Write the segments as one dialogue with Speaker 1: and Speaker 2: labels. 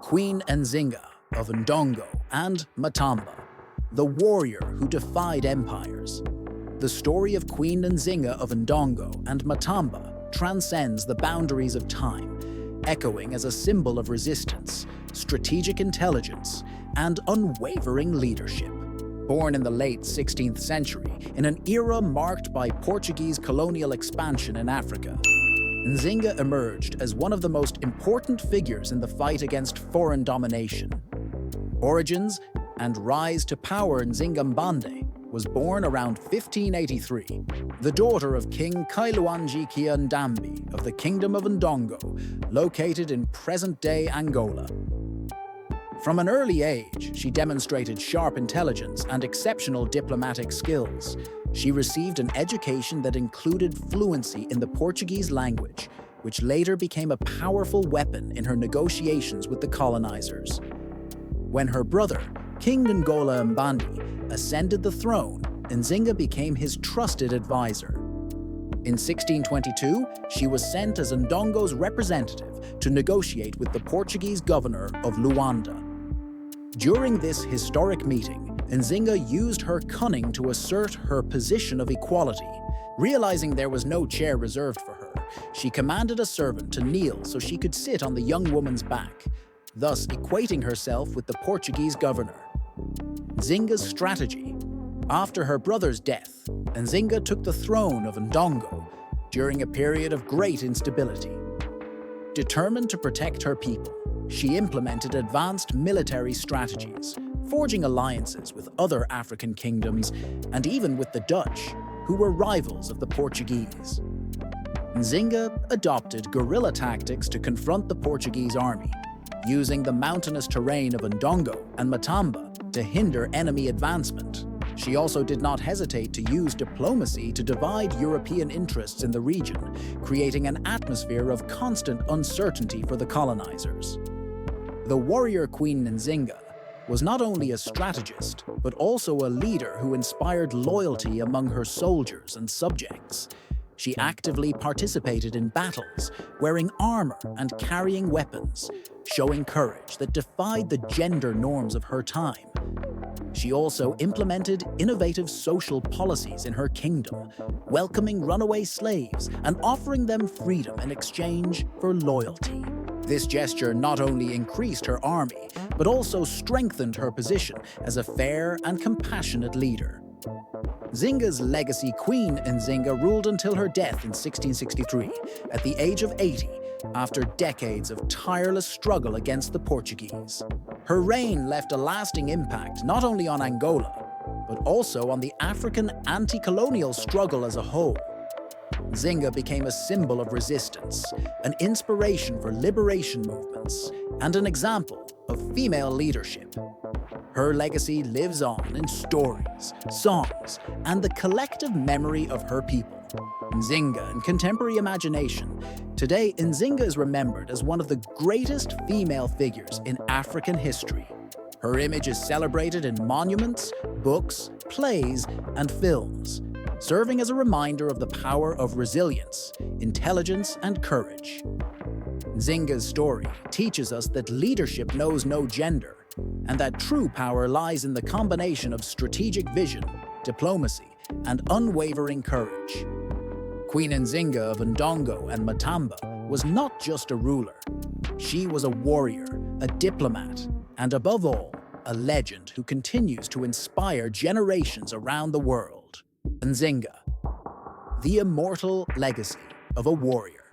Speaker 1: Queen Nzinga of Ndongo and Matamba, the warrior who defied empires. The story of Queen Nzinga of Ndongo and Matamba transcends the boundaries of time, echoing as a symbol of resistance, strategic intelligence, and unwavering leadership. Born in the late 16th century, in an era marked by Portuguese colonial expansion in Africa, Nzinga emerged as one of the most important figures in the fight against foreign domination. Origins and rise to power. Nzinga Mbande was born around 1583, the daughter of King Kailuanji Kia Ndambi of the Kingdom of Ndongo, located in present-day Angola. From an early age, she demonstrated sharp intelligence and exceptional diplomatic skills. She received an education that included fluency in the Portuguese language, which later became a powerful weapon in her negotiations with the colonizers. When her brother, King Ngola Mbandi, ascended the throne, Nzinga became his trusted advisor. In 1622, she was sent as Ndongo's representative to negotiate with the Portuguese governor of Luanda. During this historic meeting, Nzinga used her cunning to assert her position of equality. Realizing there was no chair reserved for her, she commanded a servant to kneel so she could sit on the young woman's back, thus equating herself with the Portuguese governor. Nzinga's strategy. After her brother's death, Nzinga took the throne of Ndongo during a period of great instability. Determined to protect her people, she implemented advanced military strategies, forging alliances with other African kingdoms and even with the Dutch, who were rivals of the Portuguese. Nzinga adopted guerrilla tactics to confront the Portuguese army, using the mountainous terrain of Ndongo and Matamba to hinder enemy advancement. She also did not hesitate to use diplomacy to divide European interests in the region, creating an atmosphere of constant uncertainty for the colonizers. The warrior Queen Nzinga was not only a strategist, but also a leader who inspired loyalty among her soldiers and subjects. She actively participated in battles, wearing armor and carrying weapons, showing courage that defied the gender norms of her time. She also implemented innovative social policies in her kingdom, welcoming runaway slaves and offering them freedom in exchange for loyalty. This gesture not only increased her army, but also strengthened her position as a fair and compassionate leader. Nzinga's legacy. Queen Nzinga ruled until her death in 1663, at the age of 80, after decades of tireless struggle against the Portuguese. Her reign left a lasting impact not only on Angola, but also on the African anti-colonial struggle as a whole. Nzinga became a symbol of resistance, an inspiration for liberation movements, and an example of female leadership. Her legacy lives on in stories, songs, and the collective memory of her people. Nzinga in contemporary imagination. Today, Nzinga is remembered as one of the greatest female figures in African history. Her image is celebrated in monuments, books, plays, and films, serving as a reminder of the power of resilience, intelligence, and courage. Nzinga's story teaches us that leadership knows no gender, and that true power lies in the combination of strategic vision, diplomacy, and unwavering courage. Queen Nzinga of Ndongo and Matamba was not just a ruler. She was a warrior, a diplomat, and above all, a legend who continues to inspire generations around the world. Nzinga, the immortal legacy of a warrior.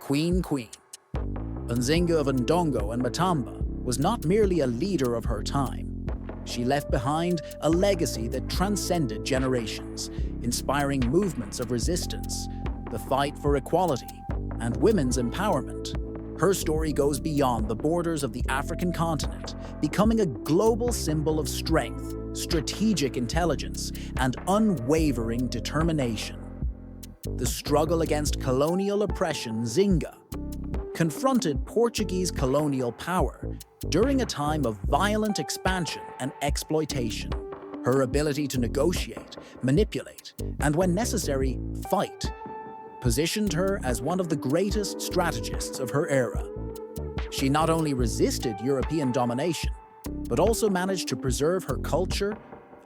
Speaker 1: Queen. Nzinga of Ndongo and Matamba was not merely a leader of her time. She left behind a legacy that transcended generations, inspiring movements of resistance, the fight for equality, and women's empowerment. Her story goes beyond the borders of the African continent, becoming a global symbol of strength, strategic intelligence, and unwavering determination. The struggle against colonial oppression. Nzinga confronted Portuguese colonial power during a time of violent expansion and exploitation. Her ability to negotiate, manipulate, and when necessary, fight, positioned her as one of the greatest strategists of her era. She not only resisted European domination, but also managed to preserve her culture,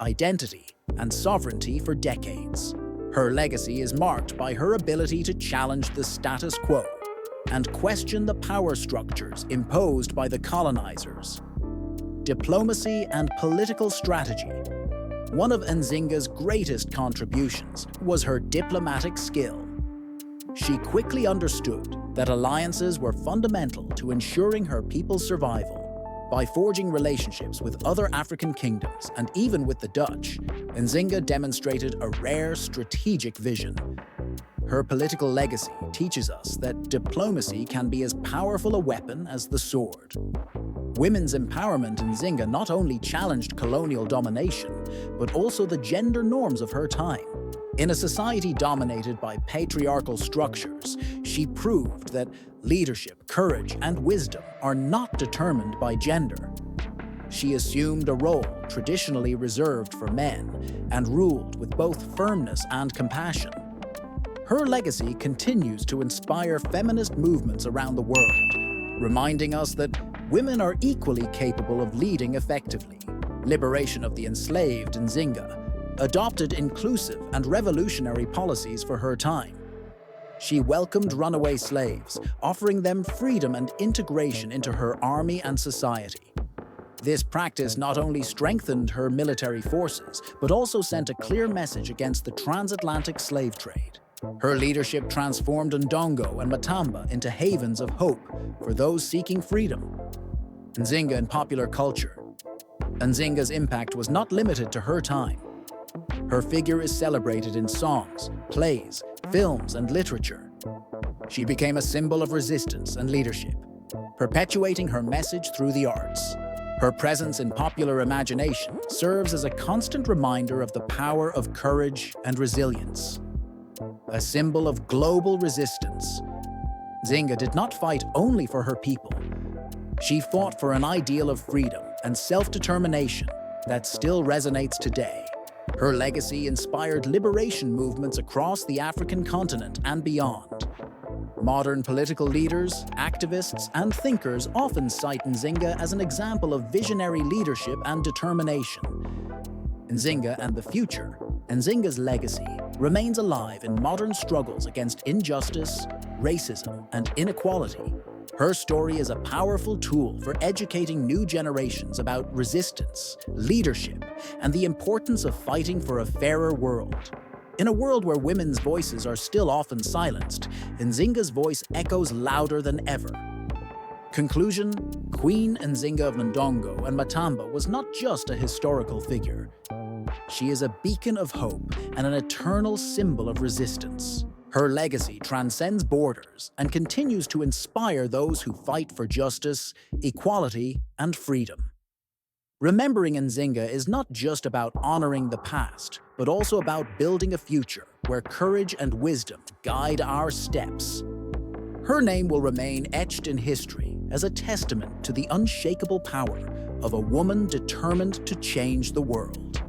Speaker 1: identity, and sovereignty for decades. Her legacy is marked by her ability to challenge the status quo and question the power structures imposed by the colonizers. Diplomacy and political strategy. One of Nzinga's greatest contributions was her diplomatic skill. She quickly understood that alliances were fundamental to ensuring her people's survival. By forging relationships with other African kingdoms and even with the Dutch, Nzinga demonstrated a rare strategic vision. Her political legacy teaches us that diplomacy can be as powerful a weapon as the sword. Women's empowerment in Nzinga not only challenged colonial domination, but also the gender norms of her time. In a society dominated by patriarchal structures, she proved that leadership, courage, and wisdom are not determined by gender. She assumed a role traditionally reserved for men and ruled with both firmness and compassion. Her legacy continues to inspire feminist movements around the world, reminding us that women are equally capable of leading effectively. Liberation of the enslaved in Nzinga adopted inclusive and revolutionary policies for her time. She welcomed runaway slaves, offering them freedom and integration into her army and society. This practice not only strengthened her military forces, but also sent a clear message against the transatlantic slave trade. Her leadership transformed Ndongo and Matamba into havens of hope for those seeking freedom. Nzinga in popular culture. Nzinga's impact was not limited to her time. Her figure is celebrated in songs, plays, films, and literature. She became a symbol of resistance and leadership, perpetuating her message through the arts. Her presence in popular imagination serves as a constant reminder of the power of courage and resilience. A symbol of global resistance, Nzinga did not fight only for her people. She fought for an ideal of freedom and self-determination that still resonates today. Her legacy inspired liberation movements across the African continent and beyond. Modern political leaders, activists, and thinkers often cite Nzinga as an example of visionary leadership and determination. Nzinga and the future. Nzinga's legacy remains alive in modern struggles against injustice, racism, and inequality. Her story is a powerful tool for educating new generations about resistance, leadership, and the importance of fighting for a fairer world. In a world where women's voices are still often silenced, Nzinga's voice echoes louder than ever. Conclusion: Queen Nzinga of Ndongo and Matamba was not just a historical figure. She is a beacon of hope and an eternal symbol of resistance. Her legacy transcends borders and continues to inspire those who fight for justice, equality, and freedom. Remembering Nzinga is not just about honoring the past, but also about building a future where courage and wisdom guide our steps. Her name will remain etched in history as a testament to the unshakable power of a woman determined to change the world.